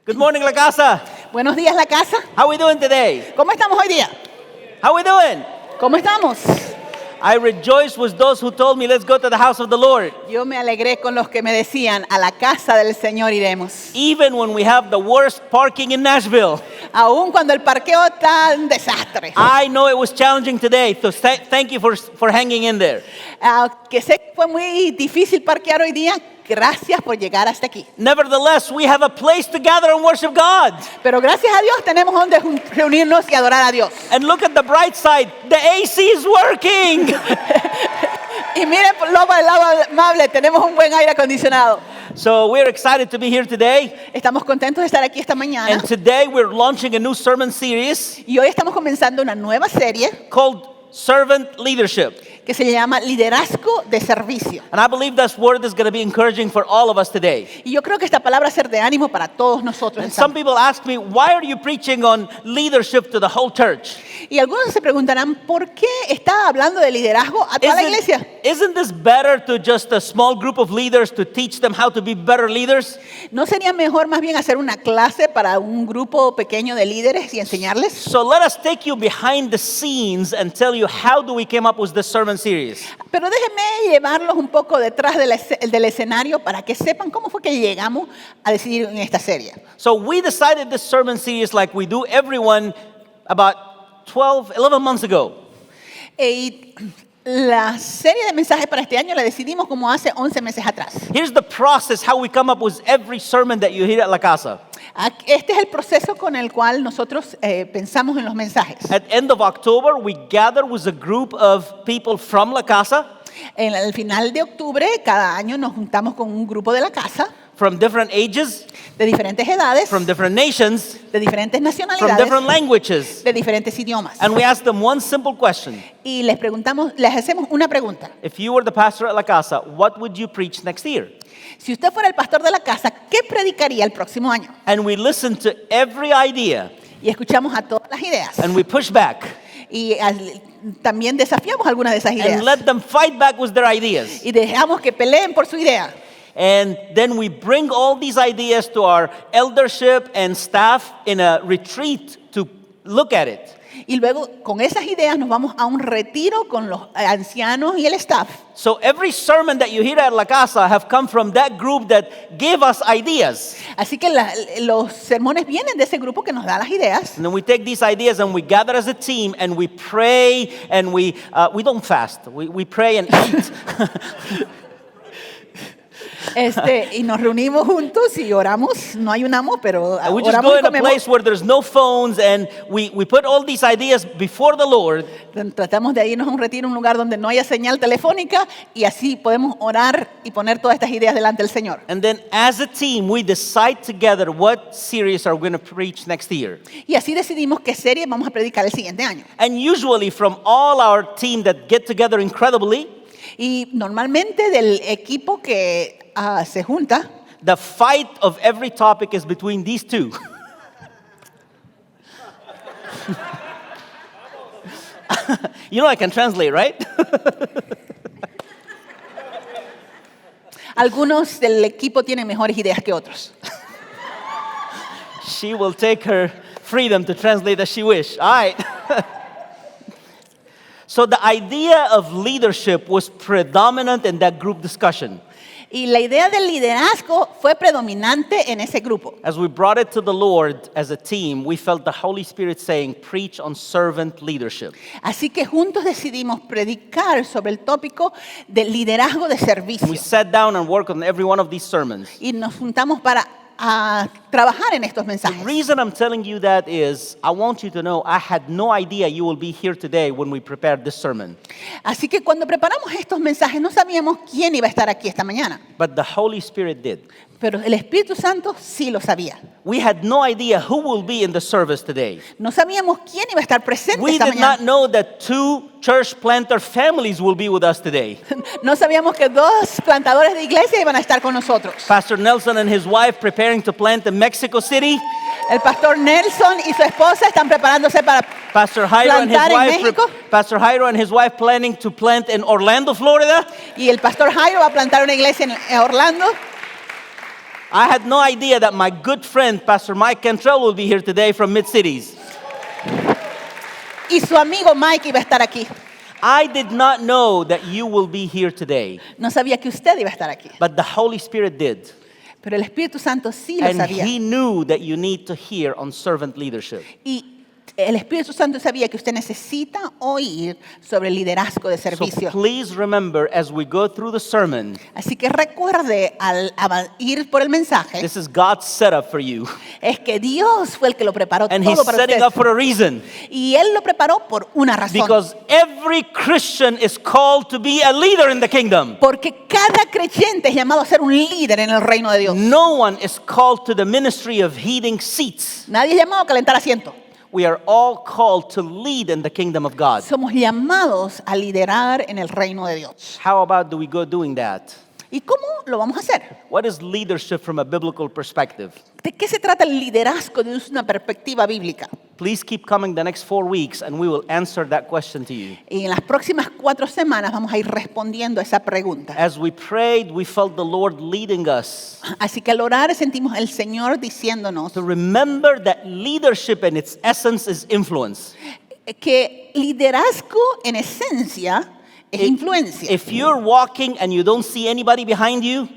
Good morning, La Casa. Buenos días, La Casa. How are we doing today? ¿Cómo estamos hoy día? How are we doing? ¿Cómo estamos? I rejoiced with those who told me, let's go to the house of the Lord. Yo me alegré con los que me decían, a la casa del Señor iremos. Even when we have the worst parking in Nashville. Aún cuando el parqueo está un desastre. I know it was challenging today, so thank you for hanging in there. Que sé que fue muy difícil parquear hoy día. Gracias por llegar hasta aquí. Nevertheless, we have a place to gather and worship God. Pero gracias a Dios tenemos donde reunirnos y adorar a Dios. And look at the bright side, the AC is working. Y miren por lo lado amable, tenemos un buen aire acondicionado. So we're excited to be here today. Estamos contentos de estar aquí esta mañana. And today we're launching a new sermon series Y hoy estamos comenzando una nueva serie called Servant Leadership. que se llama Liderazgo de Servicio. And I believe this word is going to be encouraging for all of us today. Y yo creo que esta palabra va a ser de ánimo para todos nosotros. And some people ask me, why are you preaching on leadership to the whole church? Y algunos se preguntarán, ¿por qué está hablando de liderazgo a toda la iglesia? Isn't this better to just a small group of leaders to teach them how to be better leaders? ¿No sería mejor más bien hacer una clase para un grupo pequeño de líderes y enseñarles? So let us take you behind the scenes and tell you how do we came up with this sermon series. Pero déjenme llevarlos un poco detrás del escenario para que sepan cómo fue que llegamos a decidir en esta serie. So we decided this sermon series like we do every one about 11 months ago. Y la serie de mensajes para este año la decidimos como hace 11 meses atrás. Here's the process how we come up with every sermon that you hear at La Casa. Este es el proceso con el cual nosotros pensamos en los mensajes. At end of October, we gather with a group of people from La Casa, En el final de octubre, cada año nos juntamos con un grupo de la casa, from different ages, de diferentes edades, from different nations, de diferentes from nacionalidades, different languages. de diferentes idiomas. And we ask them one simple question. Y les hacemos una pregunta. If you were the pastor at La Casa, what would you preach next year? Si usted fuera el pastor de la casa, ¿qué predicaría el próximo año? And we listen to every idea Y escuchamos a todas las ideas. and we push back Y también desafiamos algunas de esas ideas. and let them fight back with their ideas. Y dejamos que peleen por su idea. And then we bring all these ideas to our eldership and staff in a retreat to look at it. Y luego con esas ideas nos vamos a un retiro con los ancianos y el staff. So every sermon that you hear at La Casa have come from that group that gave us ideas. Así que los sermones vienen de ese grupo que nos da las ideas. And then we take these ideas and we gather as a team and we pray and we don't fast. We pray and eat. Y nos reunimos juntos y oramos. No ayunamos, pero And we just oramos go y in a comemos. place where there's no phones and we put all these ideas before the Lord. Tratamos de irnos a un retiro, un lugar donde no haya señal telefónica y así podemos orar y poner todas estas ideas delante del Señor. And then as a team, we decide together what series are we going to preach next year. Y así decidimos qué serie vamos a predicar el siguiente año. And usually from all our team that get together incredibly, Y normalmente del equipo que se junta, the fight of every topic is between these two. You know I can translate, right? algunos del equipo tienen mejores ideas que otros. She will take her freedom to translate as she wish. All right. So the idea of leadership was predominant in that group discussion. Y la idea del liderazgo fue predominante en ese grupo. As we brought it to the Lord as a team, we felt the Holy Spirit saying, preach on servant leadership. Así que juntos decidimos predicar sobre el tópico del liderazgo de servicio. We sat down and worked on every one of these sermons. Y nos juntamos para trabajar en estos The mensajes. reason I'm telling you that is I want you to know I had no idea you will be here today when we prepared this sermon. Así que cuando preparamos estos mensajes no sabíamos quién iba a estar aquí esta mañana, But the Holy Spirit did. pero el Espíritu Santo sí lo sabía. We had no idea who will be in the service today. No sabíamos quién iba a estar presente We esta did mañana. not know that 2 church planter families will be with us today. No sabíamos que 2 plantadores de iglesia iban a estar con nosotros. Pastor Nelson and his wife preparing to plant in Mexico City. El pastor Nelson y su esposa están preparándose para Pastor Jairo and his plantar en wife, México. Pastor Jairo and his wife planning to plant in Orlando, Florida. Y el pastor Jairo va a plantar una iglesia en Orlando. I had no idea that my good friend, Pastor Mike Cantrell, will be here today from Mid-Cities. Y su amigo Mike iba a estar aquí. I did not know that you will be here today, No sabía que usted iba a estar aquí. but the Holy Spirit did. Pero el Espíritu Santo sí lo And sabía. He knew that you need to hear on servant leadership. Y el Espíritu Santo sabía que usted necesita oír sobre el liderazgo de So servicio. please remember as we go through the sermon, Así que recuerde al ir por el mensaje, this is God's setup for you. es que Dios fue el que lo preparó And He's todo para setting usted. up for a reason. Y Él lo preparó por una razón. Because every Christian is called to be a leader in the kingdom. Porque cada creyente es llamado a ser un líder en el reino de Dios. No one is called to the ministry of heating seats. Nadie es llamado a calentar asiento. We are all called to lead in the kingdom of God. Somos llamados a liderar en el reino de Dios. How about do we go doing that? ¿Y cómo lo vamos a hacer? What is leadership from a biblical perspective? ¿De qué se trata el liderazgo desde una perspectiva bíblica? Please keep coming the next 4 weeks and we will answer that question to you. Y en las próximas 4 semanas vamos a ir respondiendo a esa pregunta. As we prayed, we felt the Lord leading us Así que al orar sentimos el Señor diciéndonos to remember that leadership in its essence is influence. que liderazgo en esencia es influencia. If you're walking and you don't see anybody behind you,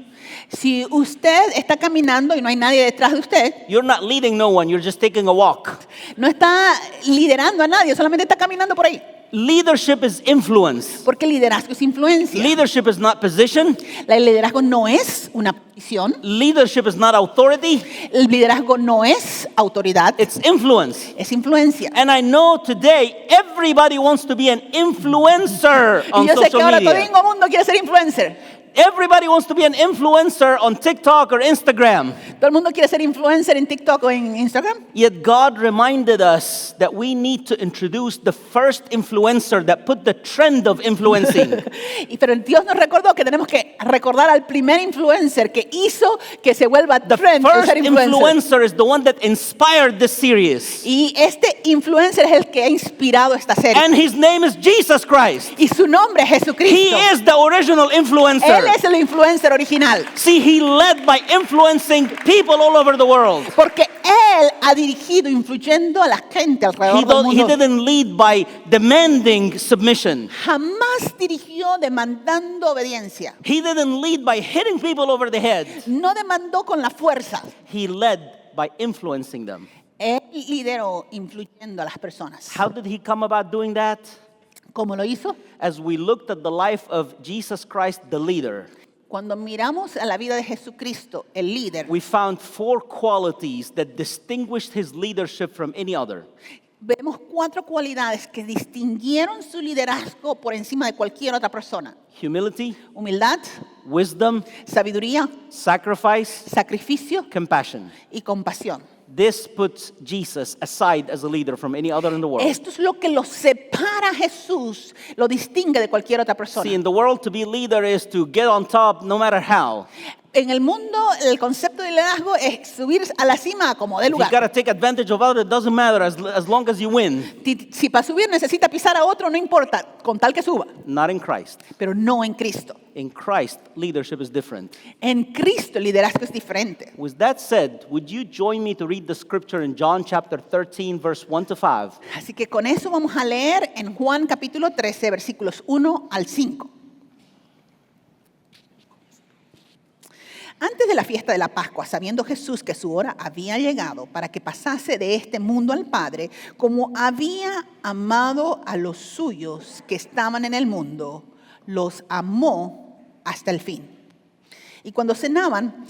Si usted está caminando y no hay nadie detrás de usted, you're not leading no one, you're just taking a walk. no está liderando a nadie, solamente está caminando por ahí. Leadership is influence. Porque el liderazgo es influencia. Leadership is not position. El liderazgo no es una posición. Leadership is not authority. El liderazgo no es autoridad. It's influence. Es influencia. And I know today everybody wants to be an influencer Y on yo sé que social ahora todo media. el mundo quiere ser influencer. Everybody wants to be an influencer on TikTok or Instagram. Todo el mundo quiere ser influencer en TikTok o en Instagram. Yet God reminded us that we need to introduce the first influencer that put the trend of influencing. Pero Dios nos recordó que tenemos que recordar al primer influencer que hizo que se vuelva The trend de first ser influencer. influencer is the one that inspired this series. Y este influencer es el que ha inspirado esta serie. And his name is Jesus Christ. Y su nombre es He Jesucristo. is the original Él influencer. es el influencer original. See, he led by influencing people all over the world. Porque Él ha dirigido, influyendo a la gente alrededor del He mundo. didn't lead by demanding submission. Jamás dirigió demandando obediencia. He didn't lead by hitting people over the head. No demandó con la fuerza. He led by influencing them. Él lideró influyendo a las personas. How did he come about doing that? ¿Cómo lo hizo? As we looked at the life of Jesus Christ, the leader, Cuando miramos a la vida de Jesucristo, el líder, we found 4 qualities that distinguished his leadership from any other. vemos 4 cualidades que distinguieron su liderazgo por encima de cualquier otra persona. Humility, Humildad, wisdom, sabiduría, sacrifice, sacrificio compassion. y compasión. This puts Jesus aside as a leader from any other in the world. Esto es lo que lo separa a Jesús, lo distingue de cualquier otra persona. See, in the world, to be leader is to get on top no matter how. En el mundo, el concepto de liderazgo es subir a la cima como de If you lugar. got to take advantage of others, it doesn't matter as long as you win. Si para subir necesita pisar a otro, no importa, con tal que suba, Not in Christ. pero no en Cristo. In Christ, leadership is different. En Cristo el liderazgo es diferente. With that said, would you join me to read the scripture in John chapter 13, verse 1 to 5? Así que con eso vamos a leer en Juan capítulo 13, versículos 1 al 5. Antes de la fiesta de la Pascua, sabiendo Jesús que su hora había llegado para que pasase de este mundo al Padre, como había amado a los suyos que estaban en el mundo, los amó hasta el fin. Y cuando cenaban,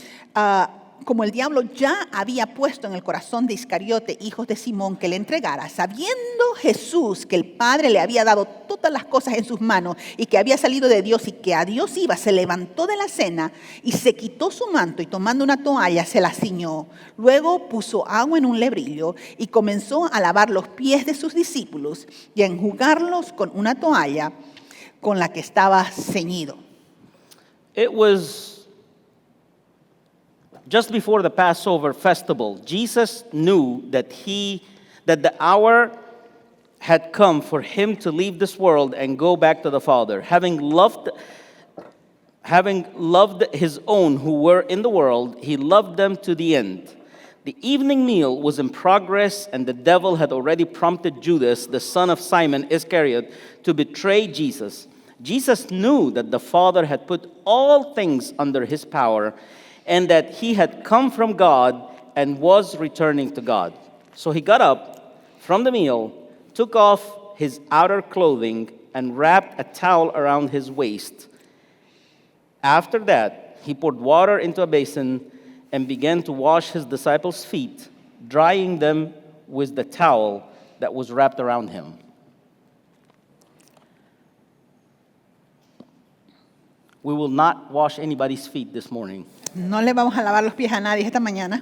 como el diablo ya había puesto en el corazón de Iscariote, hijo de Simón, que le entregara, sabiendo Jesús que el Padre le había dado todas las cosas en sus manos y que había salido de Dios y que a Dios iba, se levantó de la cena y se quitó su manto y tomando una toalla se la ciñó. Luego puso agua en un lebrillo y comenzó a lavar los pies de sus discípulos y a enjugarlos con una toalla con la que estaba ceñido. It was just before the Passover festival. Jesus knew that the hour had come for him to leave this world and go back to the Father. Having loved his own who were in the world, he loved them to the end. The evening meal was in progress, and the devil had already prompted Judas, the son of Simon Iscariot, to betray Jesus. Jesus knew that the Father had put all things under his power, and that he had come from God and was returning to God. So he got up from the meal, took off his outer clothing, and wrapped a towel around his waist. After that, he poured water into a basin and began to wash his disciples' feet, drying them with the towel that was wrapped around him. We will not wash anybody's feet this morning. No le vamos a lavar los pies a nadie esta mañana.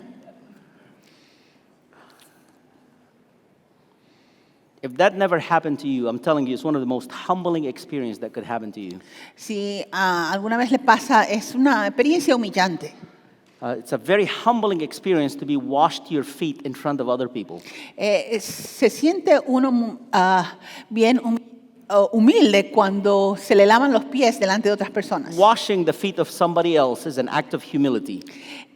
If that never happened to you, I'm telling you, it's one of the most humbling experiences that could happen to you. Si alguna vez le pasa, es una experiencia humillante. It's a very humbling experience to be washed your feet in front of other people. Se siente uno bien humilde cuando se le lavan los pies delante de otras personas. Washing the feet of somebody else is an act of humility.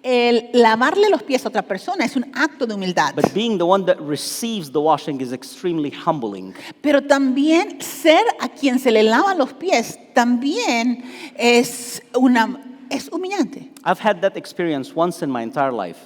El lavarle los pies a otra persona es un acto de humildad. But being the one that receives the washing is extremely humbling. Pero también ser a quien se le lavan los pies también es humillante. I've had that experience once in my entire life.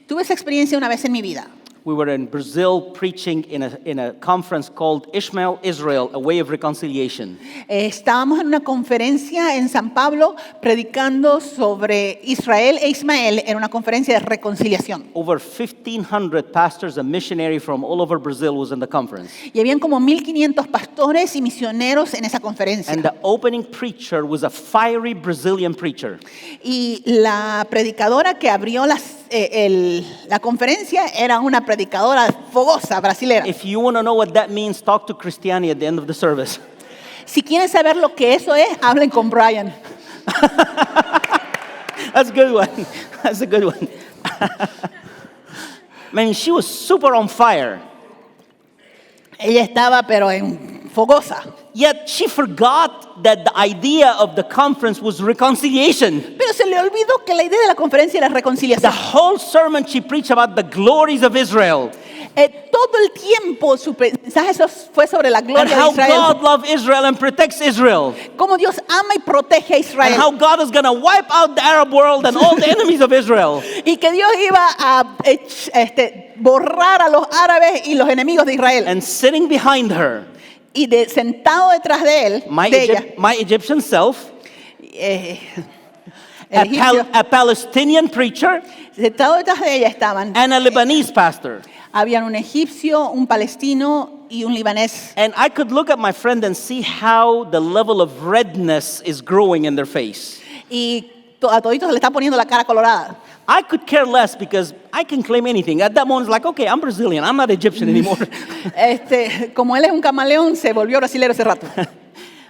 Tuve esa experiencia una vez en mi vida. We were in Brazil preaching in a conference called Ishmael Israel, a Way of Reconciliation. Estábamos en una conferencia en San Pablo predicando sobre Israel e Ismael en una conferencia de reconciliación. Over 1,500 pastors and missionaries from all over Brazil was in the conference. Y habían como 1,500 pastores y misioneros en esa conferencia. And the opening preacher was a fiery Brazilian preacher. Y la predicadora que abrió la conferencia era una predicadora fogosa brasilera. If you want to know what that means, talk to Christiani at the end of the service. Si quieren saber lo que eso es, hablen con Brian. That's a good one. That's a good one. Man, she was super on fire. Ella estaba pero en fogosa. Yet she forgot that the idea of the conference was reconciliation. Pero se le olvidó que la idea de la conferencia era The reconciliación. whole sermon she preached about the glories of Israel Todo el tiempo su mensaje fue sobre la and gloria de how Israel. God loves Israel and protects Israel. Cómo Dios ama y protege a And Israel. how God is going to wipe out the Arab world and all the enemies of Israel. Y que Dios iba a borrar a los árabes y los enemigos de Israel. And sitting behind her, Y sentado detrás de él, de ella, my Egyptian self, el egipcio, a Palestinian preacher, sentado detrás de ella estaban, and a Lebanese pastor. habían un egipcio, un palestino y un libanés. And I could look at my friend and see how the level of redness is growing in their face. Y a toditos se le está poniendo la cara colorada. I could care less because I can claim anything. At that moment, it's like, okay, I'm Brazilian. I'm not Egyptian anymore. Como él es un camaleón, se volvió brasilero ese rato.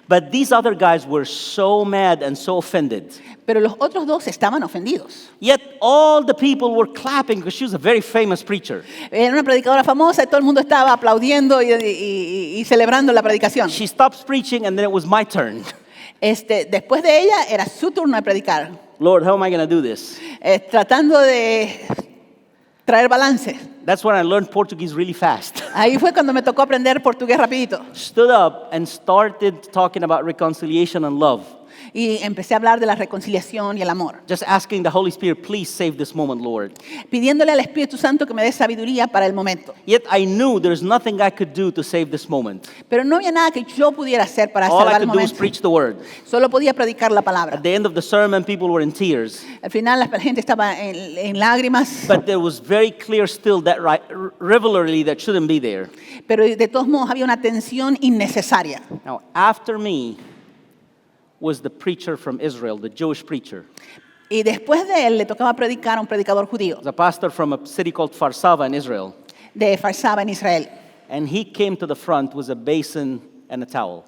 But these other guys were so mad and so offended. Pero los otros dos estaban ofendidos. Yet all the people were clapping because she was a very famous preacher. Era una predicadora famosa y todo el mundo estaba aplaudiendo y celebrando la predicación. She stops preaching and then it was my turn. Después de ella era su turno de predicar. Lord, how am I going to do this? Tratando de traer balance. That's when I learned Portuguese really fast. Ahí fue cuando me tocó aprender portugués rapidito. Stood up and started talking about reconciliation and love. Y empecé a hablar de la reconciliación y el amor. Just asking the Holy Spirit, please save this moment, Lord. Pidiéndole al Espíritu Santo que me dé sabiduría para el momento. Yet I knew there's nothing I could do to save this moment. Pero no había nada que yo pudiera hacer para All I salvar el could do was momento. preach the word. Solo podía predicar la palabra. At the end of the sermon, people were in tears. Al final la gente estaba en lágrimas. But there was very clear still that rivalry that shouldn't be there. Pero de todos modos había una tensión innecesaria. Now, after me was the preacher from Israel, the Jewish preacher. Y después de él le tocaba predicar a un predicador judío The pastor from a city called Farsava in Israel. de Farsaba en Israel. And he came to the front with a basin and a towel.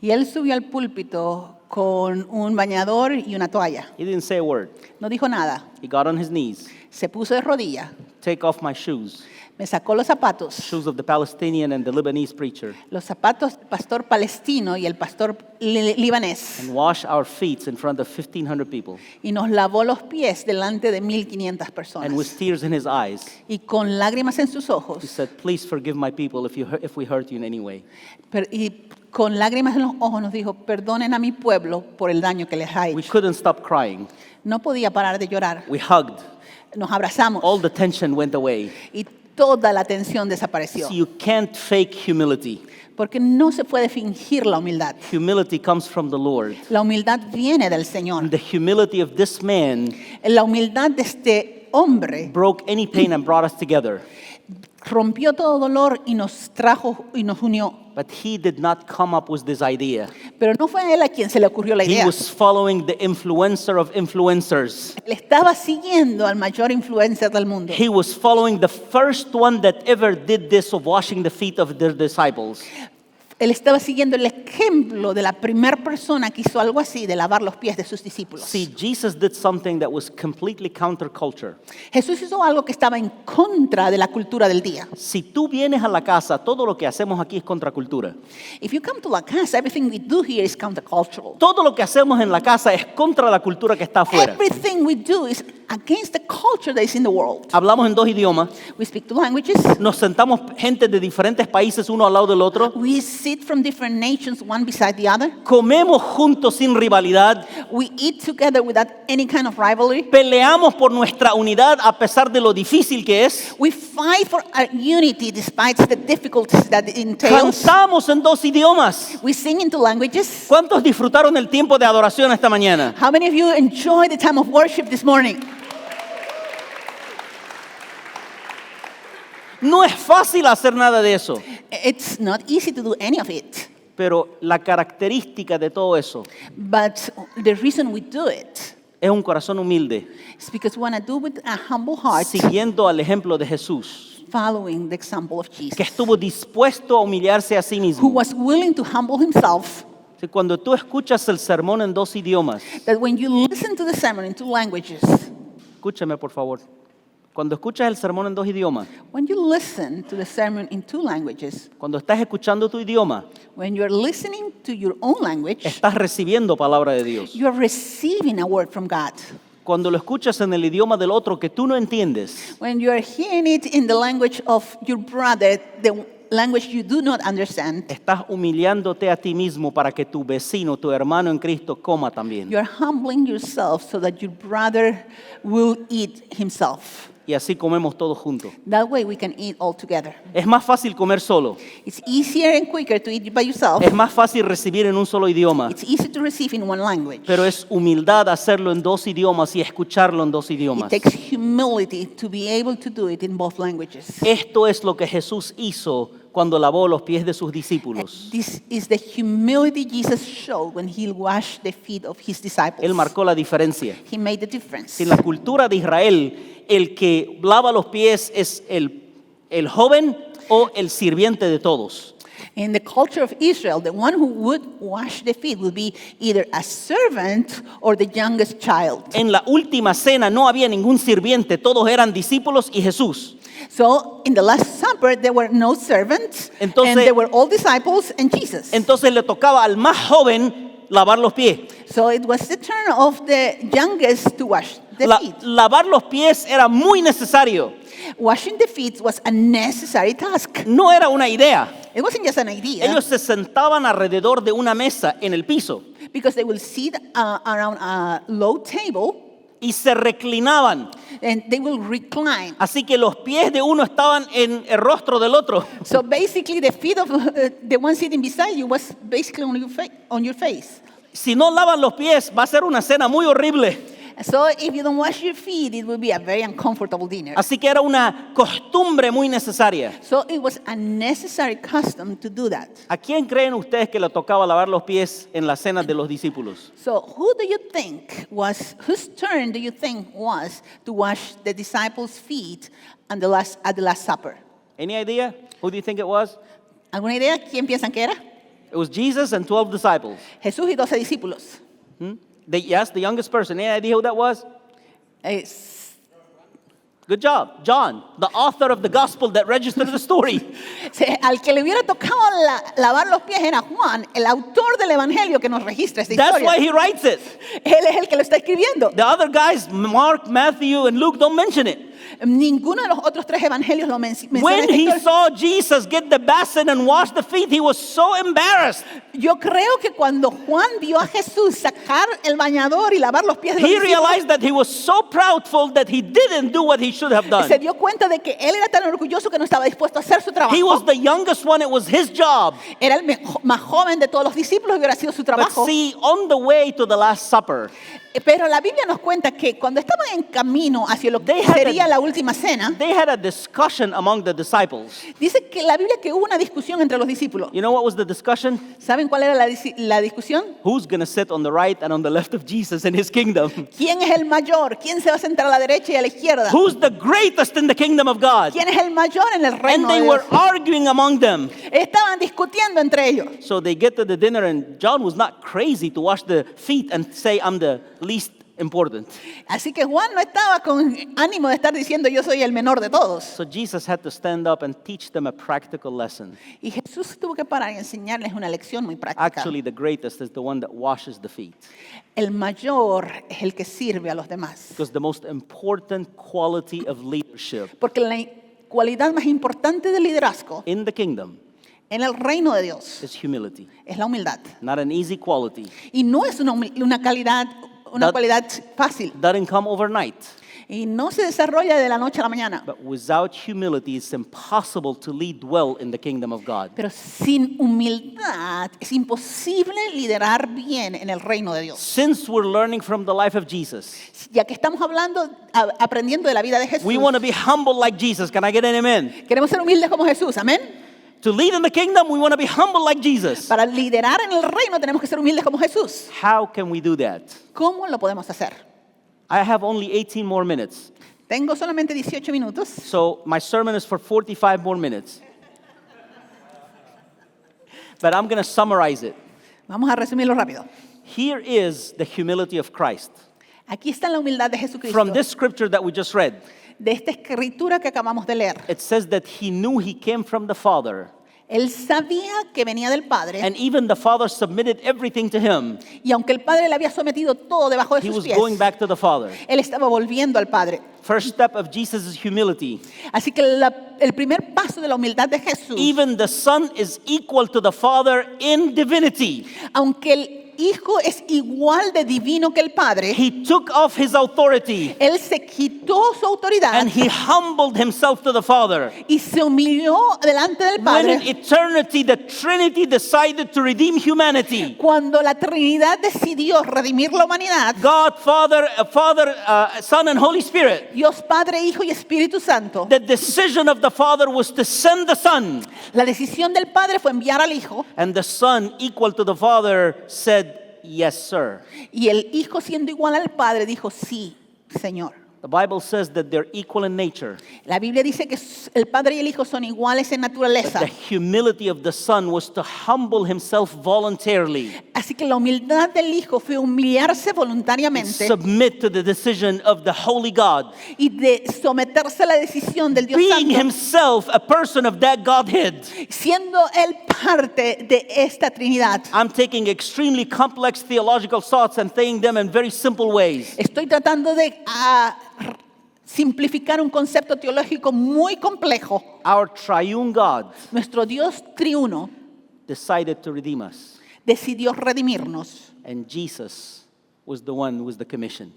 Y él subió al púlpito con un bañador y una toalla. He didn't say a word. No dijo nada. He got on his knees. Se puso de rodillas. Take off my shoes. Me sacó los zapatos. Shoes of the Palestinian and the Lebanese preacher. Los zapatos del pastor palestino y el pastor libanés. And wash our feet in front of 1,500 people. Y nos lavó los pies delante de 1,500 personas. And with tears in his eyes, Y con lágrimas en sus he ojos. said, please forgive my people if we hurt you in any way. Y con lágrimas en los ojos nos dijo, perdonen a mi pueblo por el daño que les ha We hecho. couldn't stop crying. No podía parar de llorar. We hugged. Nos abrazamos All the tension went away. y toda la tensión desapareció. See, you can't fake humility. Porque no se puede fingir la humildad. Humility comes from the Lord. La humildad viene del Señor. And the humility of this man La humildad de este hombre broke any pain and brought us together. rompió todo dolor y nos trajo y nos unió. But he did not come up with this idea. Pero no fue a él a quien se le ocurrió la He idea. was following the influencer of influencers. Él estaba siguiendo al mayor influencer del mundo. He was following the first one that ever did this of washing the feet of their disciples. Él estaba siguiendo el ejemplo de la primera persona que hizo algo así, de lavar los pies de sus discípulos. See, Jesus did something that was completely counterculture. Jesús hizo algo que estaba en contra de la cultura del día. Si tú vienes a la casa, todo lo que hacemos aquí es contracultura. If you come to la casa, everything we do here is countercultural. Todo lo que hacemos en la casa es contra la cultura que está afuera. Everything we do is against the culture that is in the world. Hablamos en dos idiomas, We speak two languages. nos sentamos gente de diferentes países uno al lado del otro, We sit from different nations, one beside the other. comemos juntos sin rivalidad, We eat together without any kind of rivalry. peleamos por nuestra unidad a pesar de lo difícil que es, We fight for our unity despite the difficulties that it entails. cantamos en dos idiomas. We sing in two languages. ¿Cuántos disfrutaron el tiempo de adoración esta mañana? How many of you enjoyed the time of worship this morning? No es fácil hacer nada de eso, It's not easy to do any of it. pero la característica de todo eso But the reason we do it es un corazón humilde, is because we want to do it with a humble heart, siguiendo al ejemplo de Jesús, following the example of Jesus, que estuvo dispuesto a humillarse a sí who mismo. was willing to humble himself. Si cuando tú escuchas el sermón en dos idiomas, That when you listen to the sermon in two languages, escúchame por favor, cuando escuchas el sermón en dos idiomas, when you listen to the sermon in two languages, cuando estás escuchando tu idioma, when you're listening to your own language, estás recibiendo palabra de Dios. you're receiving a word from God. Cuando lo escuchas en el idioma del otro que tú no entiendes, When you're hearing it in the language of your brother, the language you do not understand, estás humillándote a ti mismo para que tu vecino, tu hermano en Cristo, coma también. you're humbling yourself so that your brother will eat himself. Y así comemos todos juntos. That way we can eat all together. Es más fácil comer solo. It's easier and quicker to eat by yourself. Es más fácil recibir en un solo idioma. It's easy to receive in one language. Pero es humildad hacerlo en dos idiomas y escucharlo en dos It idiomas. takes humility to be able to do it in both languages. Esto es lo que Jesús hizo cuando lavó los pies de sus discípulos. This is the humility Jesus showed when he washed the feet of his disciples. Él marcó la diferencia. He made the difference. En la cultura de Israel, el que lava los pies es el joven o el sirviente de todos. In the culture of Israel, the one who would wash the feet would be either a servant or the youngest child. En la última cena no había ningún sirviente, todos eran discípulos y Jesús. So in the Last Supper, there were no servants, Entonces- and there were all disciples and Jesus. Entonces le tocaba al más joven lavar los pies. So it was the turn of the youngest to wash the feet. Lavar los pies era muy necesario. Washing the feet was a necessary task. No era una idea. It wasn't just an idea, Ellos se sentaban alrededor de una mesa en el piso because they will sit around a low table y se reclinaban. and they will recline. Así que los pies de uno estaban en el rostro del otro. So basically, the feet of the one sitting beside you was basically on your face. Si no lavan los pies, va a ser una cena muy horrible. So if you don't wash your feet, it will be a very uncomfortable dinner. Así que era una costumbre muy necesaria. So it was a necessary custom to do that. ¿A quién creen ustedes que le tocaba lavar los pies en las cenas de los discípulos? So whose turn do you think was to wash the disciples' feet at the Last Supper? Any idea? Who do you think it was? ¿Alguna idea? ¿Quién piensan que era? It was Jesus and 12 disciples. Jesús y 12 discípulos. Yes, the youngest person. Any idea who that was? Es- Good job. John, the author of the gospel that registered the story. Al que le hubiera tocado lavar los pies era Juan, el autor del evangelio que nos registra esta That's historia. why he writes it. Él es el que lo está escribiendo. The other guys, Mark, Matthew, and Luke, don't mention it. Ninguno de los otros tres evangelios lo menciona. When esta he historia. saw Jesus get the basin and wash the feet, he was so embarrassed. Yo creo que cuando Juan vio a Jesús sacar el bañador y lavar los pies de los He discípulos, realized that he was so proudful that he didn't do what he should have se done. dio cuenta de que él era tan orgulloso que no estaba dispuesto a hacer su trabajo. He was the youngest one, it was his job. Era el más joven de todos los discípulos y hubiera sido su But trabajo. see, on the way to the Last Supper, Pero la Biblia nos cuenta que cuando estaban en camino hacia lo que They had sería a- la última cena, they had a discussion among the disciples. dice que la Biblia que hubo una discusión entre los discípulos. You know what was the discussion? ¿Saben cuál era la discusión? Who's going to sit on the right and on the left of Jesus in his kingdom? ¿Quién es el mayor? ¿Quién se va a sentar a la derecha y a la izquierda? Who's the greatest in the kingdom of God? ¿Quién es el mayor en el And reino de they Dios? were arguing among them. Estaban discutiendo entre ellos. So they get to the dinner, and John was not crazy to wash the feet and say, I'm the least important. Así que Juan no estaba con ánimo de estar diciendo yo soy el menor de todos. So Jesus had to stand up and teach them a practical lesson. Y Jesús tuvo que parar y enseñarles una lección muy práctica. Actually, the greatest is the one that washes the feet. El mayor es el que sirve a los demás. Because the most important quality of leadership Porque la cualidad más importante del liderazgo in the kingdom en el reino de Dios is humility. es la humildad. Not an easy quality. Y no es una cualidad fácil. Doesn't come overnight. Y no se desarrolla de la noche a la mañana. But without humility, it's impossible to lead well in the kingdom of God. Pero sin humildad es imposible liderar bien en el reino de Dios. Since we're learning from the life of Jesus, Ya que estamos aprendiendo de la vida de Jesús, we want to be humble like Jesus. Can I get an amen? queremos ser humildes como Jesús. Amén. To lead in the kingdom, we want to be humble like Jesus. Para liderar en el reino tenemos que ser humildes como Jesús. How can we do that? ¿Cómo lo podemos hacer? I have only 18 more minutes. Tengo solamente 18 minutos. So my sermon is for 45 more minutes. But I'm going to summarize it. Vamos a resumirlo rápido. Here is the humility of Christ. Aquí está la humildad de Jesucristo. From this scripture that we just read, De esta escritura que acabamos de leer. it says that he knew he came from the Father. Él sabía que venía del Padre. And even the Father submitted everything to him. Y aunque el Padre le había sometido todo debajo de He sus was pies, going back to the Father. él estaba volviendo al Padre. First step of Jesus is humility. Así que el primer paso de la humildad de Jesús, Even the Son is equal to the Father in divinity. aunque el Hijo es igual de divino que el Padre, He took off his authority él se quitó su autoridad and he humbled himself to the Father. y se humilló delante del When in Padre. eternity the Trinity decided to redeem humanity, Cuando la Trinidad decidió redimir la humanidad, God, Father, Son, and Holy Spirit, Dios Padre, Hijo y Espíritu Santo, the decision of the Father was to send the Son. la decisión del Padre fue enviar al Hijo, And the Son, equal to the Father, said, yes, sir. y el Hijo, siendo igual al Padre, dijo sí, Señor. The Bible says that they're equal in nature. La Biblia dice que el Padre y el Hijo son iguales en naturaleza. The humility of the Son was to humble himself voluntarily, Así que la humildad del Hijo fue humillarse voluntariamente submit to the decision of the Holy God, y de someterse a la decisión del Dios being Santo, himself a person of that Godhead. siendo él parte de esta Trinidad. I'm taking extremely complex theological thoughts and saying them in very simple ways. Estoy tratando de simplificar un concepto teológico muy complejo. Our triune God Nuestro Dios triuno decided to redeem us, decidió redimirnos and Jesus was the one who was the commission.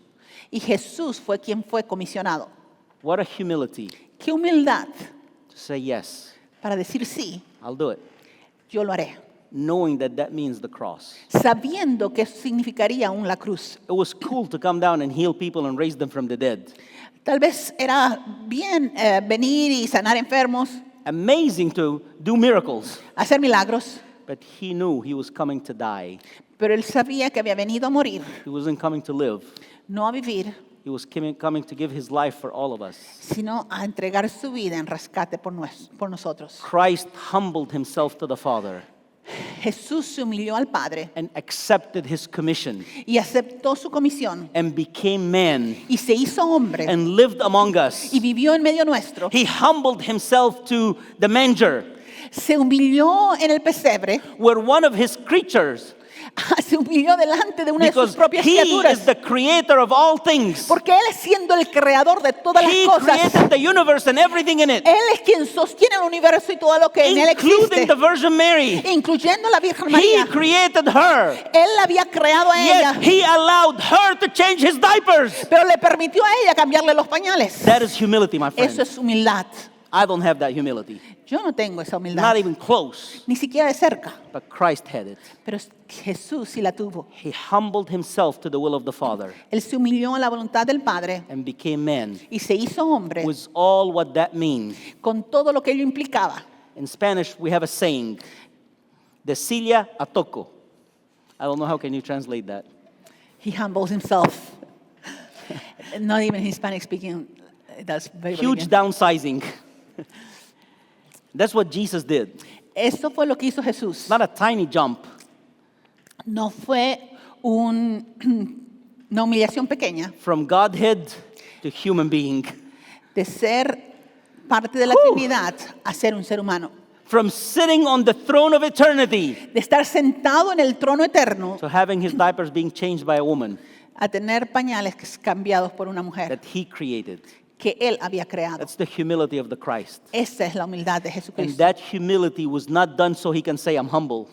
y Jesús fue quien fue comisionado. What a humility Qué humildad to say yes, para decir sí, I'll do it, yo lo haré, knowing that that means the cross. sabiendo que eso significaría aún la cruz. It was cool to come down and heal people and raise them from the dead. Tal vez era bien venir y sanar enfermos, Amazing to do miracles. hacer milagros, But he knew he was coming to die. pero él sabía que había venido a morir, He wasn't coming to live. no a vivir, He was coming to give his life for all of us. sino a entregar su vida en rescate por nosotros. Christ humbled himself to the Father. Jesús se humilló al Padre and accepted his commission y aceptó su comisión and became man y se hizo hombre and lived among us. y vivió en medio nuestro. He humbled himself to the manger, Se humilló en el pesebre, where one of his creatures, se humilló delante de una de sus because propias he criaturas. is the creator of all things. Porque Él es siendo el creador de todas las He cosas. created the universe and everything in it, Él es quien sostiene el universo y todo lo que en Él including existe, the Virgin Mary. incluyendo la Virgen He María. created her, Él la había creado a yet ella, he allowed her to change his diapers. pero le permitió a ella cambiarle los pañales. That is humility, my Eso friend. es humildad. I don't have that humility, Yo no tengo esa humildad, not even close, ni siquiera de cerca, but Christ had it. pero Jesús sí la tuvo. He humbled himself to the will of the Father Él se humilló a la voluntad del Padre and became man, y se hizo hombre with all what that means. con todo lo que ello implicaba. In Spanish, we have a saying, de silla a toco. I don't know how can you translate that. He humbles himself. Not even Hispanic speaking, that's very Huge Bolivian. downsizing. That's what Jesus did. Eso fue lo que hizo Jesús. Not a tiny jump. No fue una humillación pequeña From Godhead to human being. de ser parte de la Trinidad a ser un ser humano. From sitting on the throne of eternity De estar sentado en el trono eterno to having his diapers being changed by a woman a tener pañales cambiados por una mujer that he created. que Él había creado. That's the humility of the Christ. Esa es la humildad de And Jesucristo. that humility was not done so he can say, I'm humble.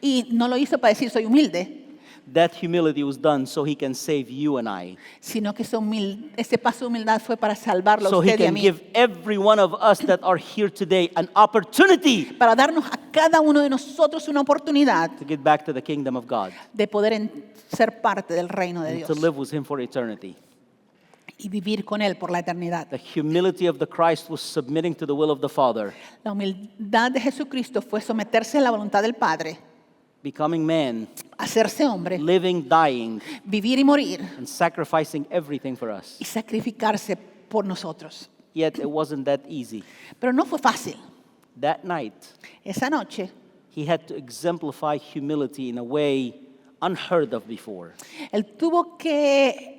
Y no lo hizo para decir soy humilde, That humility was done so he can save you and I. sino que ese paso de humildad fue para salvarlo a So he usted y a can mí. give every one of us that are here today an opportunity Para darnos a cada uno de nosotros una oportunidad to get back to the kingdom of God de poder ser parte del reino de and Dios to live with him for eternity. y vivir con Él por la eternidad. The humility of the Christ was submitting to the will of the Father, La humildad de Jesucristo fue someterse a la voluntad del Padre, becoming man, hacerse hombre, living, dying, vivir y morir and sacrificing everything for us. y sacrificarse por nosotros. Yet it wasn't that easy. Pero no fue fácil. That night, Esa noche he had to exemplify humility in a way unheard of before. Él tuvo que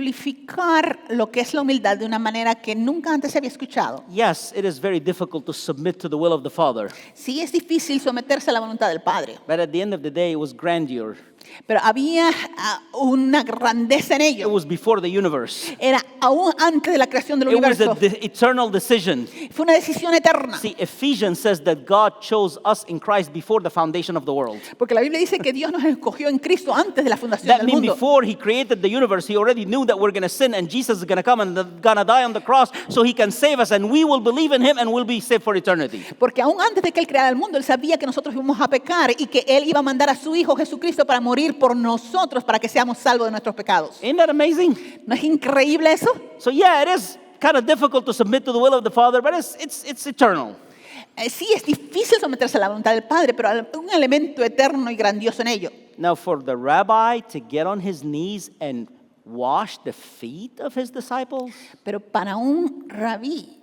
ejemplificar lo que es la humildad de una manera que nunca antes se había escuchado. Yes, it is very difficult to submit to the will of the Father, Sí es difícil someterse a la voluntad del Padre, but at the end of the day, it was grandeur. pero había una grandeza en It ello. was before the universe. Era aún antes de la creación del It was universo. the eternal decision. Fue una decisión eterna. See, Ephesians says that God chose us in Christ before the foundation of the world. Porque la Biblia dice que Dios nos escogió en Cristo antes de la fundación That del means mundo. before he created the universe, he already knew that we're going to sin and Jesus is going to come and going to die on the cross so he can save us and we will believe in him and we'll be saved for eternity. Porque aún antes de que Él creara el mundo, Él sabía que nosotros íbamos a pecar y que Él iba a mandar a su Hijo Jesucristo para morir por nosotros, para que seamos salvos de nuestros pecados. Isn't that amazing? ¿No es increíble eso? So yeah, it is kind of difficult to submit to the will of the Father, but it's eternal. Sí, es difícil someterse a la voluntad del Padre, pero hay un elemento eterno y grandioso en ello. Now for the rabbi to get on his knees and wash the feet of his disciples, Pero para un rabí,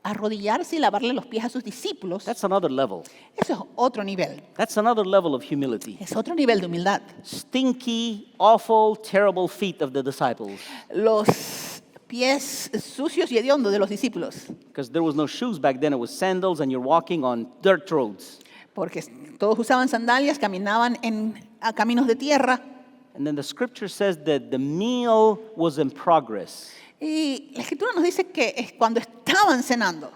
arrodillarse y lavarle los pies a sus discípulos, that's another level. eso es otro nivel. That's another level of humility. Es otro nivel de humildad. Stinky, awful, terrible feet of the disciples. Los pies sucios y hediondos de los discípulos, Because there was no shoes back then, it was sandals and you're walking on dirt roads. porque todos usaban sandalias, caminaban a caminos de tierra. And then the scripture says that the meal was in progress. Y la Escritura nos dice que es cuando estaban cenando.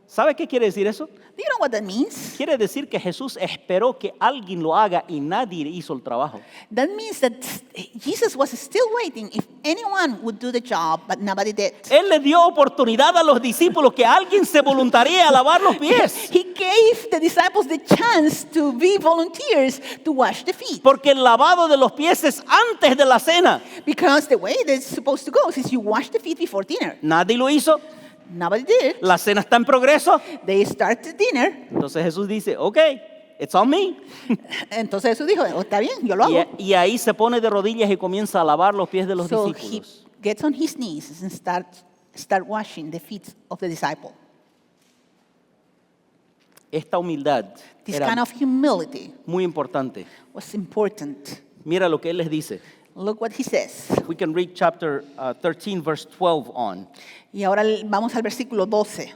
¿Sabe qué quiere decir eso? Do you know what that means? Quiere decir que Jesús esperó que alguien lo haga y nadie hizo el trabajo. That means that Jesus was still waiting if anyone would do the job, but nobody did. Él le dio oportunidad a los discípulos que alguien se voluntaría a lavar los pies. He gave the disciples the chance to be volunteers to wash the feet. Porque el lavado de los pies es antes de la cena. Because the way that's supposed to go is you wash the feet before dinner. Nadie lo hizo. Nobody did. La cena está en progreso. They started dinner. Entonces Jesús dice, ok, it's on me. Entonces Jesús dijo, "Oh, está bien, yo lo hago." Y ahí se pone de rodillas y comienza a lavar los pies de los So he discípulos. gets on his knees and start washing the feet of the disciple. Esta humildad This era kind of humility muy importante. was important. Mira lo que él les dice. Look what he says. We can read chapter 13, verse 12 on. Y ahora vamos al versículo 12.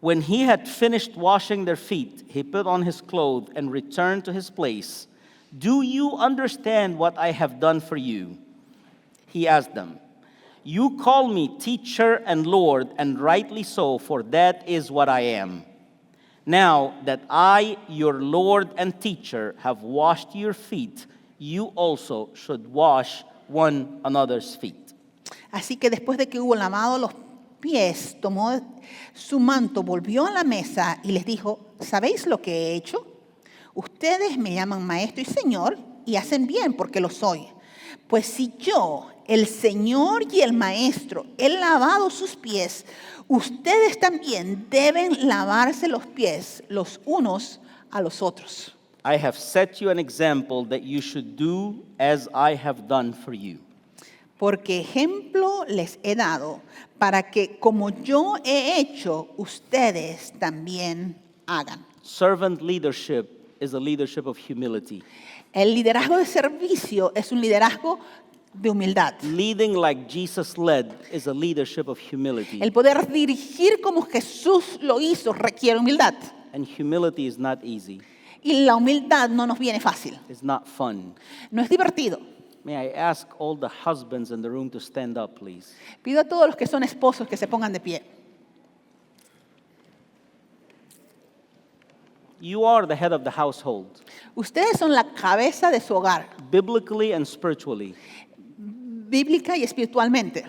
When he had finished washing their feet, he put on his clothes and returned to his place. Do you understand what I have done for you? He asked them. You call me teacher and Lord, and rightly so, for that is what I am. Now that I, your Lord and teacher, have washed your feet, you also should wash one another's feet. Así que después de que hubo lavado los pies, tomó su manto, volvió a la mesa y les dijo, ¿sabéis lo que he hecho? Ustedes me llaman maestro y señor y hacen bien porque lo soy. Pues si yo, el Señor y el Maestro, he lavado sus pies, ustedes también deben lavarse los pies los unos a los otros. I have set you an example that you should do as I have done for you. Porque ejemplo les he dado para que como yo he hecho, ustedes también hagan. Servant leadership is a leadership of humility. El liderazgo de servicio es un liderazgo de humildad. Leading like Jesus led is a leadership of humility. El poder dirigir como Jesús lo hizo requiere humildad. And humility is not easy. Y la humildad no nos viene fácil. It's not fun. No es divertido. May I ask all the husbands in the room to stand up, please? Pido a todos los que son esposos que se pongan de pie. You are the head of the household, Ustedes son la cabeza de su hogar, biblically and spiritually. bíblica y espiritualmente.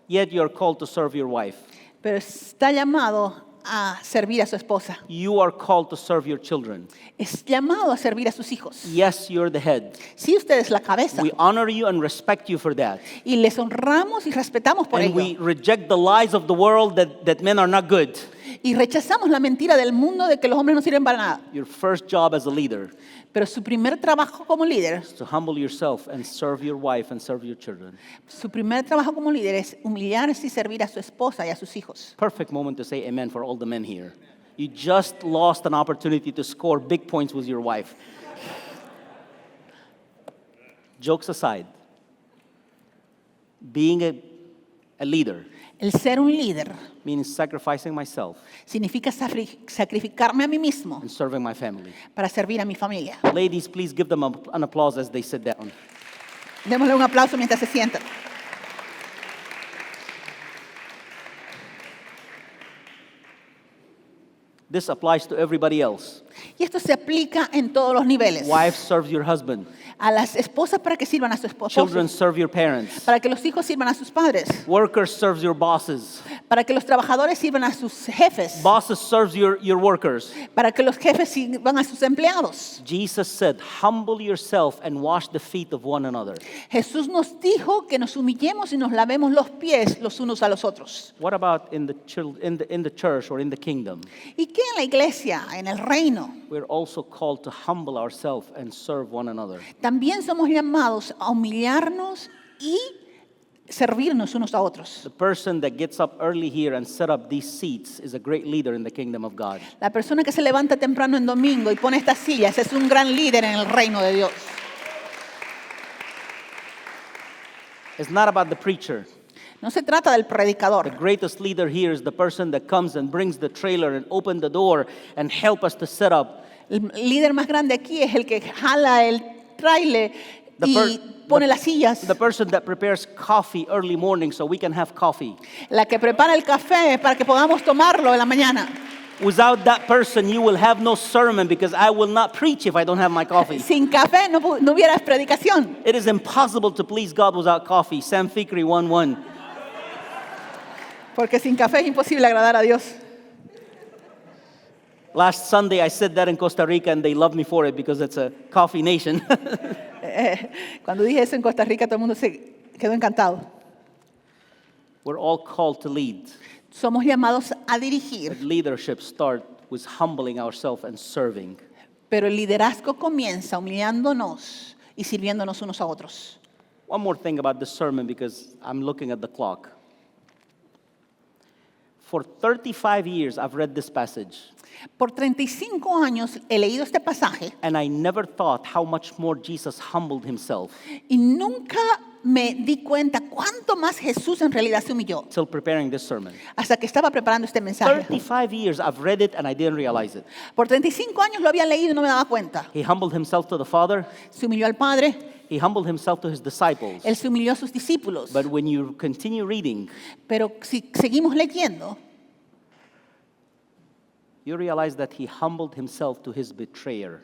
Yet you are called to serve your wife. Pero está llamado a servir a su esposa. You are called to serve your children. Es llamado a servir a sus hijos. Yes, you're the head. Sí, usted es la cabeza. We honor you and respect you for that. Y les honramos y respetamos por And ello. we reject the lies of the world that men are not good. Y rechazamos la mentira del mundo de que los hombres no sirven para nada. Your first job as a leader Pero su primer trabajo como líder, is to humble yourself and serve your wife and serve your children. su primer trabajo como líder es humillarse y servir a su esposa y a sus hijos. Perfect moment to say amen for all the men here. You just lost an opportunity to score big points with your wife. Jokes aside, being a leader El ser un líder means sacrificing myself significa sacrificarme a mí mismo and serving my family. para servir a mi familia. Ladies, please give them an applause as they sit down. Démosle un aplauso mientras se sientan. This applies to everybody else. Y esto se aplica en todos los niveles. Wife, serve your husband. A las esposas para que sirvan a sus esposos. Children, serve your parents. Para que los hijos sirvan a sus padres. Workers, serve your bosses. Para que los trabajadores sirvan a sus jefes. Bosses, serve your workers. Para que los jefes sirvan a sus empleados. Jesus said, humble yourself and wash the feet of one another. Jesús nos dijo que nos humillemos y nos lavemos los pies los unos a los otros. What about in the church or in the kingdom? ¿Y qué en la iglesia, en el reino? We're also called to humble ourselves and serve one another. También somos llamados a humillarnos y servirnos unos a otros. The person that gets up early here and set up these seats is a great leader in the kingdom of God. La persona que se levanta temprano en domingo y pone estas sillas es un gran líder en el reino de Dios. It's not about the preacher. No se trata del The predicador. greatest leader here is the person that comes and brings the trailer and open the door and help us to set up. El líder más grande aquí es el que jala el tráiler y pone las sillas. The person that prepares coffee early morning so we can have coffee. La que prepara el café para que podamos tomarlo en la mañana. Without that person, you will have no sermon because I will not preach if I don't have my coffee. Sin café no hubiera predicación. It is impossible to please God without coffee. Sam Fikri 1:1. Porque sin café es imposible agradar a Dios. Last Sunday, I said that in Costa Rica, and they loved me for it because it's a coffee nation. Cuando dije eso en Costa Rica, todo el mundo se quedó encantado. We're all called to lead. Somos llamados a dirigir, But leadership starts with humbling ourselves and serving. pero el liderazgo comienza humillándonos y sirviéndonos unos a otros. One more thing about this sermon because I'm looking at the clock. For 35 years, I've read this passage, Por 35 años he leído este pasaje and I never thought how much more Jesus humbled himself y nunca me di cuenta cuánto más Jesús en realidad se humilló till preparing this sermon. hasta que estaba preparando este mensaje. 35 years, I've read it, and I didn't realize it. Por 35 años lo había leído y no me daba cuenta. He humbled himself to the Father. Se humilló al Padre, He humbled himself to his disciples. él se humilló a sus discípulos. But when you continue reading, Pero si seguimos leyendo, you realize that he humbled himself to his betrayer.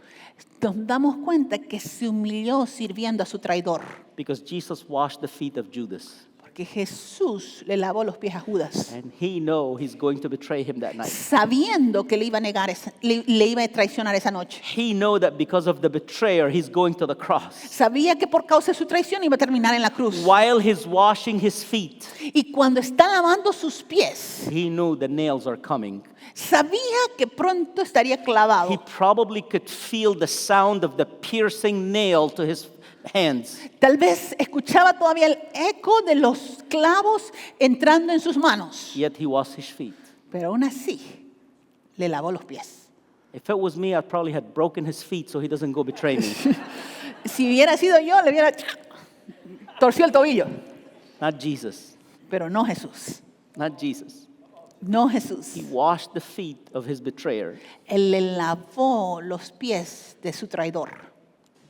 nos damos cuenta que se humilló sirviendo a su traidor. Because Jesus washed the feet of Judas. Porque Jesús le lavó los pies a Judas, And he know he's going to betray him that night. sabiendo que le iba a negar, le iba a traicionar esa noche. He know that because of the betrayer, he's going to the cross. Sabía que por causa de su traición iba a terminar en la cruz. While he's washing his feet, Y cuando está lavando sus pies, he knew the nails are coming. sabía que pronto estaría He clavado. probably could feel the sound of the piercing nail to his hands. Tal vez escuchaba todavía el eco de los clavos entrando en sus manos. Yet he washed his feet. Pero aún así, le lavó los pies. If it was me, I probably had broken his feet so he doesn't go betray me. Si hubiera sido yo, le hubiera torcido el tobillo. Not Jesus. Pero no Jesús. Not Jesus. No Jesús. He washed the feet of his betrayer. Él le lavó los pies de su traidor.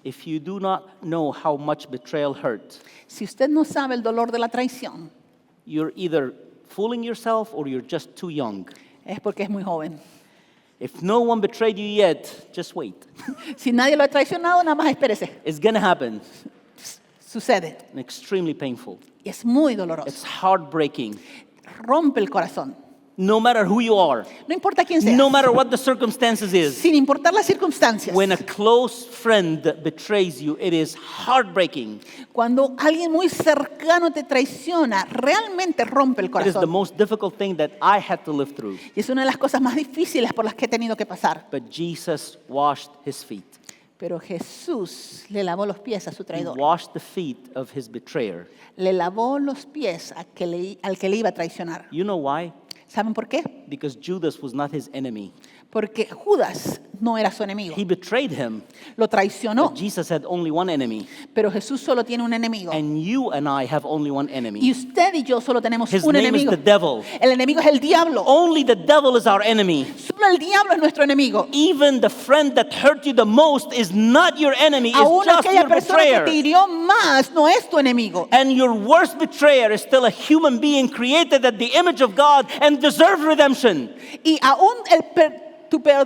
If you do not know how much betrayal hurt, Si usted no sabe el dolor de la traición, you're either fooling yourself or you're just too young. es porque es muy joven. If no one betrayed you yet, just wait. Si nadie lo ha traicionado, nada más espérese. It's going to happen. Sucede. And extremely painful. Y es muy doloroso. It's heartbreaking. Rompe el corazón. No matter who you are, No importa quién sea. no matter what the circumstances is, Sin importar las circunstancias. when a close friend betrays you, it is heartbreaking. Cuando alguien muy cercano te traiciona, realmente rompe el It is the corazón. most difficult thing that I had to live through. Y es una de las cosas más difíciles por las que he tenido que pasar. But Jesus washed his feet. Pero Jesús le lavó los pies a su He traidor. washed the feet of his betrayer. Le lavó los pies al que le iba a traicionar. You know why? ¿Saben por qué? Because Judas was not his enemy. Porque Judas no era su enemigo. He betrayed him. Lo traicionó. But Jesus had only one enemy. Pero Jesús solo tiene un enemigo. And you and I have only one Y enemy. usted y yo solo tenemos His un name is enemigo. the devil. El enemigo es el diablo. Only the devil is our enemy. Solo el diablo es nuestro enemigo. Even the friend that hurt you the most is not your enemy, Aún it's just aquella your persona que te betrayer. hirió más no es tu enemigo. And your worst betrayer is still a human being created at the image of God and deserves redemption. Y aún tu peor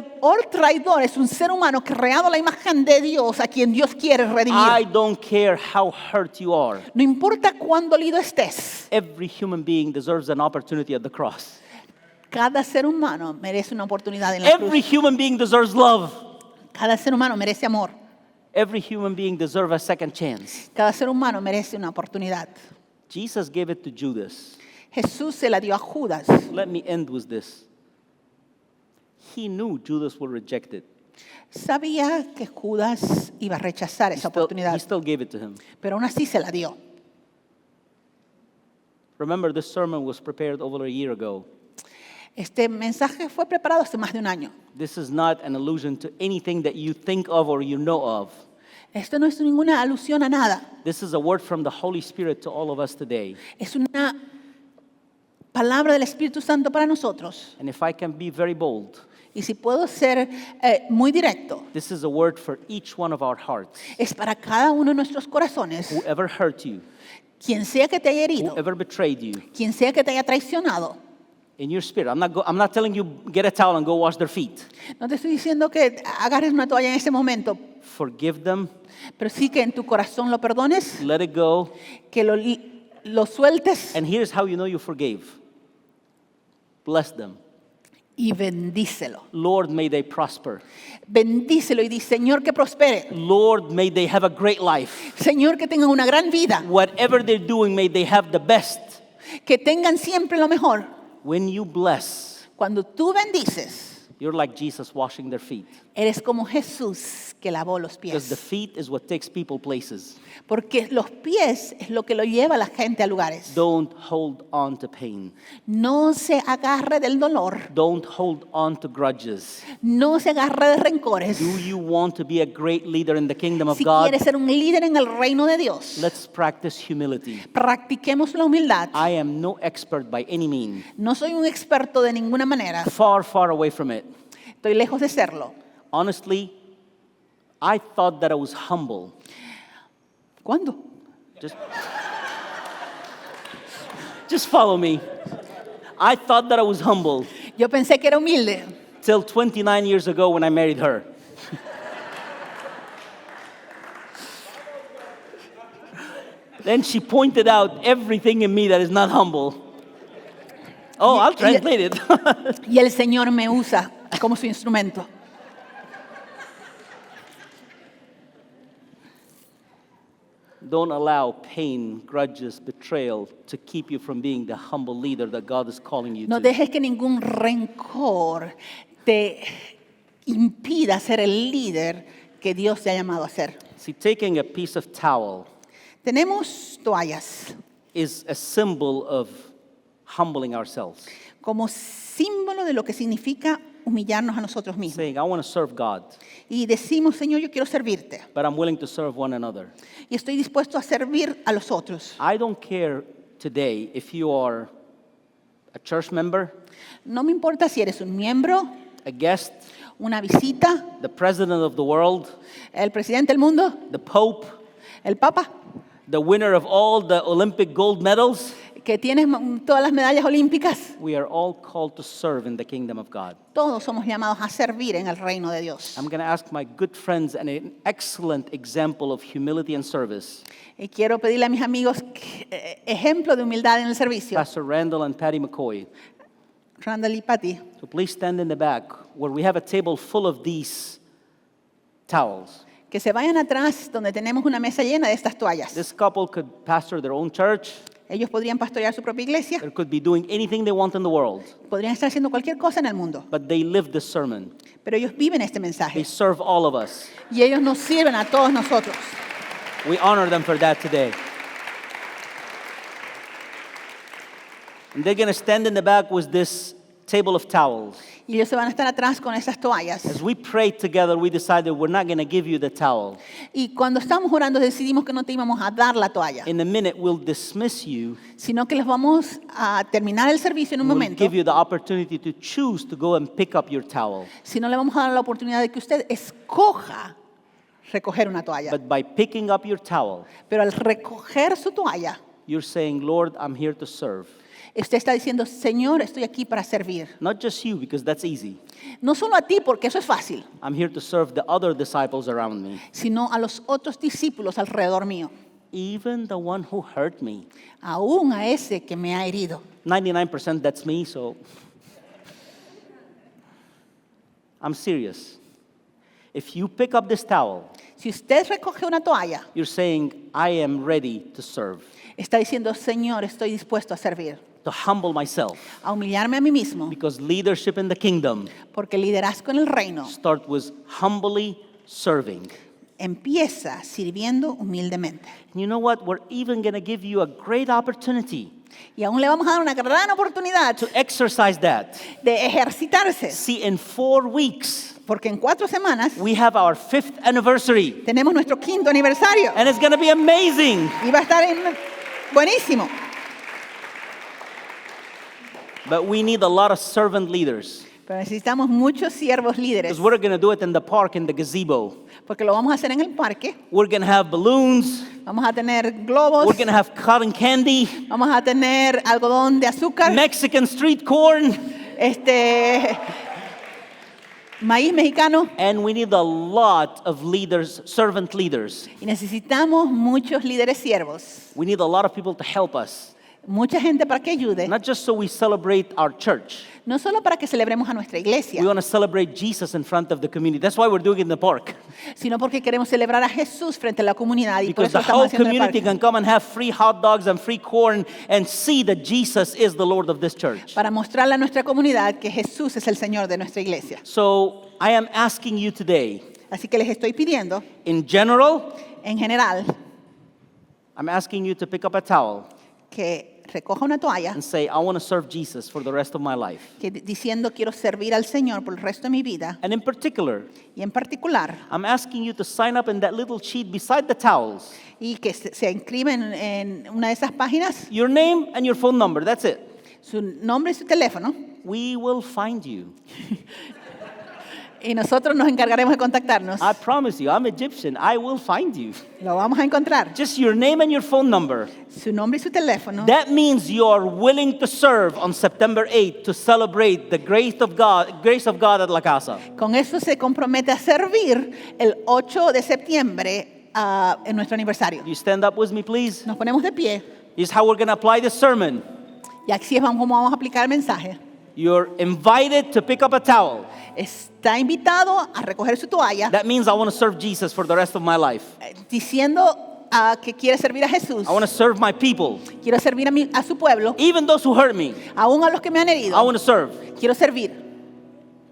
traidor es un ser humano creado a la imagen de Dios, a quien Dios quiere I redimir. don't care how hurt you are. No importa cuán dolido estés, Every human being deserves an opportunity at the cross. cada ser humano merece una oportunidad en la Every cruz. human being deserves love. Cada ser humano merece amor. Every human being deserves a second chance. Cada ser humano merece una oportunidad. Jesus gave it to Judas. Jesús se la dio a Judas. Let me end with this. He knew Judas would reject it. Sabía que Judas iba a rechazar esa He oportunidad, still gave it to him. pero aún así se la dio. Remember, this sermon was prepared over a year ago. Este mensaje fue preparado hace más de un año. This is not an allusion to anything that you think of or you know of. Esto no es ninguna alusión a nada. This is a word from the Holy Spirit to all of us today. Es una palabra del Espíritu Santo para nosotros. And if I can be very bold, Y si puedo ser muy directo, this is a word for each one of our hearts. es para cada uno de nuestros corazones. Whoever hurt you, Quien sea que te haya herido, whoever betrayed you, quien sea que te haya traicionado. in your spirit. I'm not telling you get a towel and go wash their feet. No te estoy diciendo que agarres una toalla en ese momento, Forgive them, pero sí que en tu corazón lo perdones, let it go. que lo sueltes And here's how you know you forgave. Bless them. y bendícelo. Lord, may they prosper. Bendícelo y di, Señor, que prospere. Lord, may they have a great life. Señor, que tengan una gran vida. Whatever they're doing, may they have the best. Que tengan siempre lo mejor. When you bless, Cuando tú bendices, you're like Jesus washing their feet. eres como Jesús que lavó los Because the pies. feet is what takes people places. Porque los pies es lo que lo lleva a la gente a lugares. Don't hold on to pain. No se agarre del dolor. Don't hold on to grudges. No se agarre de rencores. Do you want to be a great leader in the kingdom of Si God? quiere ser un líder en el reino de Dios, Let's practice humility. practiquemos la humildad. I am no expert by any means. No soy un experto de ninguna manera. Far, far away from it. Estoy lejos de serlo. Honestly, I thought that I was humble. ¿Cuándo? Just follow me. I thought that I was humble Yo pensé que era humilde. till 29 years ago when I married her. Then she pointed out everything in me that is not humble. Oh, I'll translate it. Y el Señor me usa como su instrumento. Don't allow pain, grudges, betrayal to keep you from being the humble leader that God is calling you No to. dejes que ningún rencor te impida ser el líder que Dios te ha llamado a ser. See, taking a piece of towel Tenemos toallas is a symbol of humbling ourselves. como símbolo de lo que significa humillarnos a nosotros mismos. Saying, I want to serve God, Y decimos, Señor, yo quiero servirte. but I'm willing to serve one another. Y estoy dispuesto a servir a los otros. I don't care today if you are a church member, No me importa si eres un miembro, a guest, una visita, the president of the world, el presidente del mundo, the pope, el papa, the winner of all the Olympic gold medals. que tienes todas las medallas olímpicas. We are all called to serve in the kingdom of God. Todos somos llamados a servir en el reino de Dios. I'm going to ask my good friends and an excellent example of humility and service, Y quiero pedirle a mis amigos ejemplo de humildad en el servicio. Pastor Randall and Patty McCoy. Randall y Patty, So please stand in the back where we have a table full of these towels. que se vayan atrás donde tenemos una mesa llena de estas toallas. This couple could pastor their own church. Ellos podrían pastorear su propia iglesia, They could be doing anything they want in the world. podrían estar haciendo cualquier cosa en el mundo, But they live this sermon. pero ellos viven este They mensaje serve all of us. y ellos nos sirven a todos nosotros. We honor them for that today. And they're going to stand in the back with this table of towels. Y ellos se van a estar atrás con esas toallas. As we prayed together, we decided we're not going to give you the towel. Y cuando estamos orando decidimos que no te íbamos a dar la toalla, In a minute, we'll dismiss you. sino que les vamos a terminar el servicio en un We'll momento, give you the opportunity to choose to go and pick up your towel. sino le vamos a dar la oportunidad de que usted escoja recoger una toalla. But by picking up your towel, Pero al recoger su toalla, you're saying, Lord, I'm here to serve. usted está diciendo, Señor, estoy aquí para servir. Not just you, because that's easy. No solo a ti, porque eso es fácil, I'm here to serve the other disciples around me, sino a los otros discípulos alrededor mío, even the one who hurt me. aún a ese que me ha herido. 99% that's me, so I'm serious. If you pick up this towel, Si usted recoge una toalla, you're saying, I am ready to serve, está diciendo, Señor, estoy dispuesto a servir, to humble myself, a humillarme a mí mismo, because leadership in the kingdom porque liderazgo en el reino start with humbly serving. empieza sirviendo humildemente. And you know what? We're even going to give you a great opportunity Y aún le vamos a dar una gran oportunidad to exercise that. de ejercitarse, See, in 4 weeks, porque en 4 semanas we have our 5th anniversary, tenemos nuestro 5º aniversario and it's going to be amazing. y va a estar buenísimo. But we need a lot of servant leaders, Pero necesitamos muchos siervos líderes, because we're going to do it in the park, in the gazebo. porque lo vamos a hacer en el parque. We're going to have balloons. Vamos a tener globos, We're going to have cotton candy, vamos a tener algodón de azúcar, Mexican street corn, maíz mexicano, and we need a lot of leaders, servant leaders. y necesitamos muchos líderes siervos, We need a lot of people to help us, mucha gente para que ayude, not just so we celebrate our church. no solo para que celebremos a nuestra iglesia, We want to celebrate Jesus in front of the community. That's why we're doing it in the park. sino porque queremos celebrar a Jesús frente a la comunidad y por Because eso the estamos whole haciendo el community parque. can come and have free hot dogs and free corn and see that Jesus is the Lord of this church. Para mostrarle a nuestra comunidad que Jesús es el Señor de nuestra iglesia. So I am asking you today, Así que les estoy pidiendo, In general, en general, I'm asking you to pick up a towel que recoja una toalla and say, I want to serve Jesus for the rest of my life. diciendo quiero servir al Señor por el resto de mi vida. And in particular, Y en particular, I'm asking you to sign up in that little sheet beside the towels. y que se inscriben en una de esas páginas, Your name and your phone number, that's it. su nombre y su teléfono, We will find you. y nosotros nos encargaremos de contactarnos. I promise you, I'm Egyptian. I will find you. Lo vamos a encontrar. Just your name and your phone number. Su nombre y su teléfono. That means you are willing to serve on September 8th to celebrate the grace of God at La Casa. Con eso se compromete a servir el 8 de septiembre en nuestro aniversario. You stand up with me, please. Nos ponemos de pie This is how we're going to apply this sermon. y así es como vamos a aplicar el mensaje. You're invited to pick up a towel. Está invitado a recoger su toalla That means I want to serve Jesus for the rest of my life. diciendo que quiere servir a Jesús. I want to serve my people. Quiero servir a su pueblo, Even those who hurt me, aún a los que me han herido. I want to serve. Quiero servir.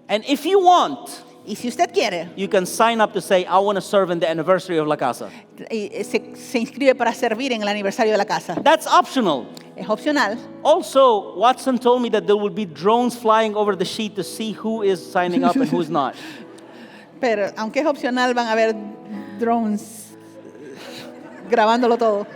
And if you want, Y si usted quiere, you can sign up to say, I want to serve in the anniversary of La Casa. se inscribe para servir en el aniversario de la casa. That's optional. Es opcional. Also, Watson told me that there will be drones flying over the sheet to see who is signing up and who's not. Pero aunque es opcional, van a haber drones grabándolo todo.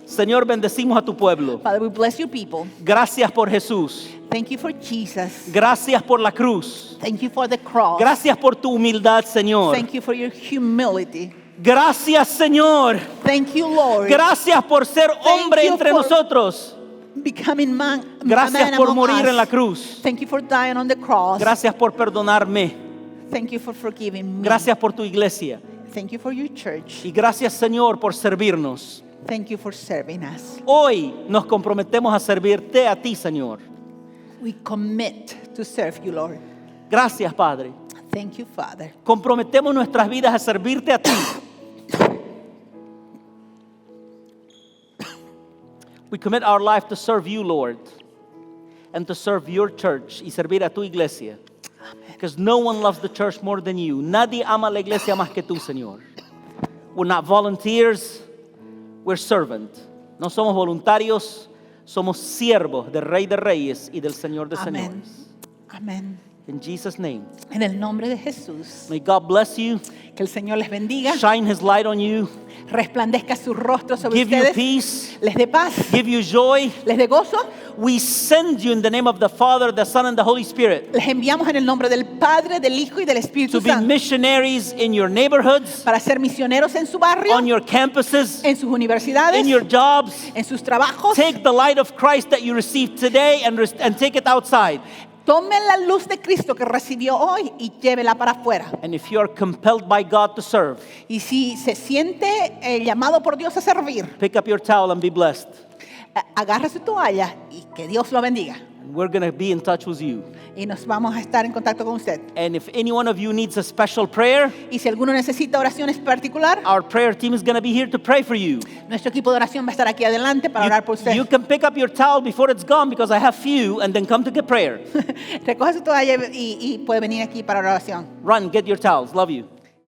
Señor, bendecimos a tu pueblo. Father, we bless your people. Gracias por Jesús. Thank you for Jesus. Gracias por la cruz. Thank you for the cross. Gracias por tu humildad, Señor. Thank you for your humility. Gracias, Señor. Thank you, Lord. Gracias por ser hombre you entre for nosotros. Becoming man. Gracias man por among morir us. en la cruz. Thank you for dying on the cross. Gracias por perdonarme. Thank you for forgiving me. Gracias por tu iglesia. Thank you for your church. Y gracias, Señor, por servirnos. Thank you for serving us. Hoy nos comprometemos a servirte a ti, Señor. We commit to serve you, Lord. Gracias, Padre. Thank you, Father. Comprometemos nuestras vidas a servirte a ti. We commit our life to serve you, Lord, and to serve your church y servir a tu iglesia. Because no one loves the church more than you. Nadie ama la iglesia más que tú, Señor. We're not volunteers, we're servants. No somos voluntarios, somos siervos del Rey de Reyes y del Señor de Amén. Señores. Amén. In Jesus' name, En el nombre de Jesús. may God bless you, Que el Señor les bendiga. shine His light on you, Resplandezca su rostro sobre give you ustedes. peace, Les dé paz. give you joy. Les dé gozo. We send you in the name of the Father, the Son, and the Holy Spirit Les enviamos en el nombre del Padre, del Hijo y del Espíritu to be Santo. missionaries in your neighborhoods, Para ser misioneros en su barrio, on your campuses, en sus universidades, in your jobs. en sus trabajos. Take the light of Christ that you received today and take it outside. Tomen la luz de Cristo que recibió hoy y llévela para afuera. And if you are compelled by God to serve, Y si se siente llamado por Dios a servir, pick up your towel and be blessed. agarre su toalla y que Dios lo bendiga. And we're going to be in touch with you. Y nos vamos a estar en contacto con usted. And if any one of you needs a special prayer, Y si alguno necesita oraciones particular, our prayer team is going to be here to pray for you. nuestro equipo de oración va a estar aquí adelante para orar por usted. You can pick up your towel before it's gone because I have few and then come to get prayer. Recoge su toalla y puede venir aquí para oración. Run, get your towels. Love you.